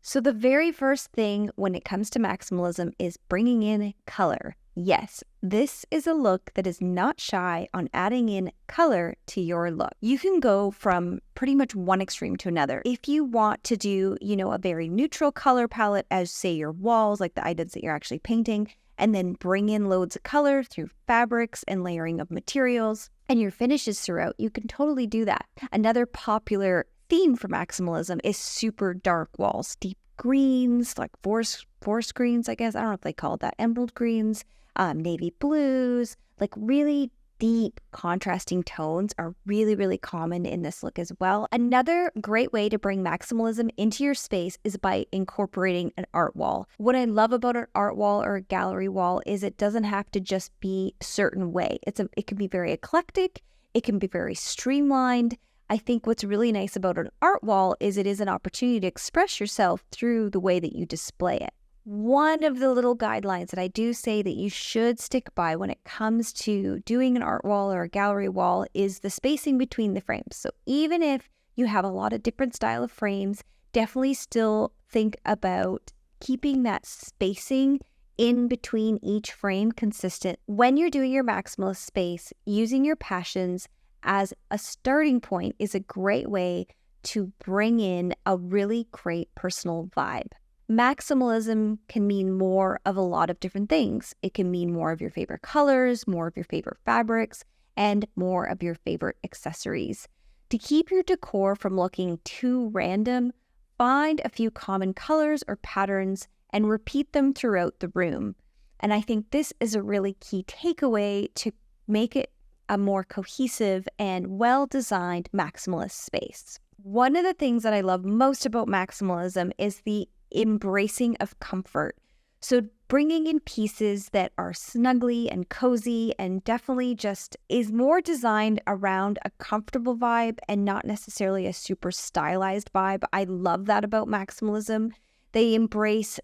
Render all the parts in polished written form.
So the very first thing when it comes to maximalism is bringing in color. Yes, this is a look that is not shy on adding in color to your look. You can go from pretty much one extreme to another. If you want to do, a very neutral color palette as, say, your walls, like the items that you're actually painting, and then bring in loads of color through fabrics and layering of materials and your finishes throughout, you can totally do that. Another popular theme for maximalism is super dark walls, deep greens, like forest greens, I guess. I don't know if they call it that. Emerald greens, navy blues, like really deep contrasting tones are really, really common in this look as well. Another great way to bring maximalism into your space is by incorporating an art wall. What I love about an art wall or a gallery wall is it doesn't have to just be a certain way. It can be very eclectic. It can be very streamlined. I think what's really nice about an art wall is it is an opportunity to express yourself through the way that you display it. One of the little guidelines that I do say that you should stick by when it comes to doing an art wall or a gallery wall is the spacing between the frames. So even if you have a lot of different style of frames, definitely still think about keeping that spacing in between each frame consistent. When you're doing your maximalist space, using your passions as a starting point is a great way to bring in a really great personal vibe. Maximalism can mean more of a lot of different things. It can mean more of your favorite colors, more of your favorite fabrics, and more of your favorite accessories. To keep your decor from looking too random, find a few common colors or patterns and repeat them throughout the room. And I think this is a really key takeaway to make it a more cohesive and well-designed maximalist space. One of the things that I love most about maximalism is the embracing of comfort. So bringing in pieces that are snuggly and cozy and definitely just is more designed around a comfortable vibe and not necessarily a super stylized vibe. I love that about maximalism. They embrace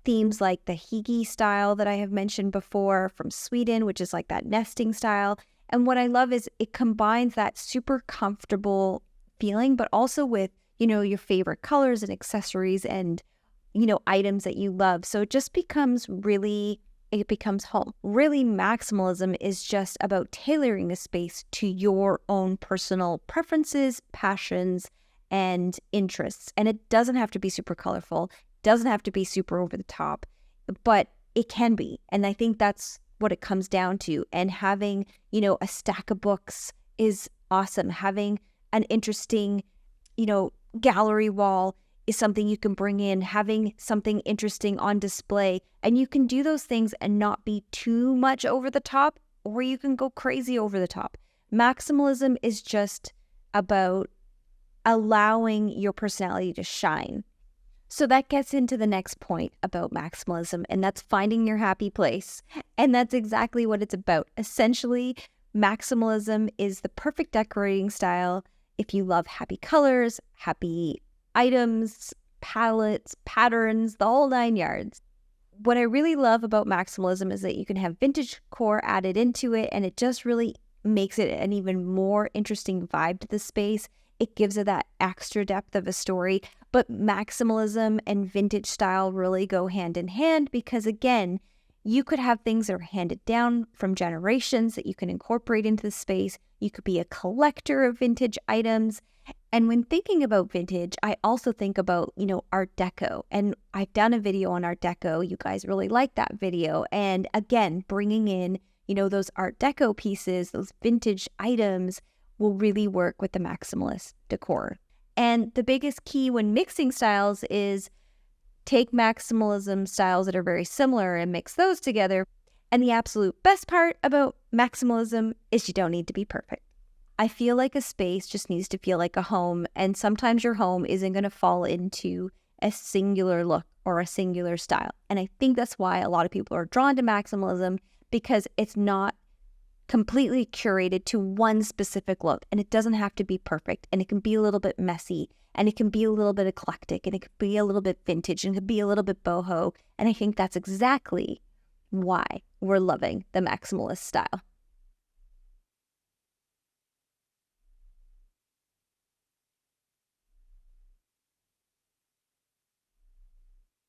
themes like the hygge style that I have mentioned before from Sweden, which is like that nesting style. And what I love is it combines that super comfortable feeling, but also with, your favorite colors and accessories and items that you love. So it becomes home. Really, maximalism is just about tailoring the space to your own personal preferences, passions, and interests. And it doesn't have to be super colorful, doesn't have to be super over the top, but it can be. And I think that's what it comes down to. And having, a stack of books is awesome. Having an interesting, gallery wall is something you can bring in, having something interesting on display. And you can do those things and not be too much over the top, or you can go crazy over the top. Maximalism is just about allowing your personality to shine. So that gets into the next point about maximalism, and that's finding your happy place. And that's exactly what it's about. Essentially, maximalism is the perfect decorating style if you love happy colors, happy items, palettes, patterns, the whole 9 yards. What I really love about maximalism is that you can have vintage decor added into it, and it just really makes it an even more interesting vibe to the space. It gives it that extra depth of a story. But maximalism and vintage style really go hand in hand because, again, you could have things that are handed down from generations that you can incorporate into the space. You could be a collector of vintage items. And when thinking about vintage, I also think about, Art Deco. And I've done a video on Art Deco. You guys really like that video. And again, bringing in, those Art Deco pieces, those vintage items will really work with the maximalist decor. And the biggest key when mixing styles is take maximalism styles that are very similar and mix those together. And the absolute best part about maximalism is you don't need to be perfect. I feel like a space just needs to feel like a home, and sometimes your home isn't going to fall into a singular look or a singular style. And I think that's why a lot of people are drawn to maximalism, because it's not completely curated to one specific look, and it doesn't have to be perfect, and it can be a little bit messy, and it can be a little bit eclectic, and it could be a little bit vintage, and it could be a little bit boho. And I think that's exactly why we're loving the maximalist style.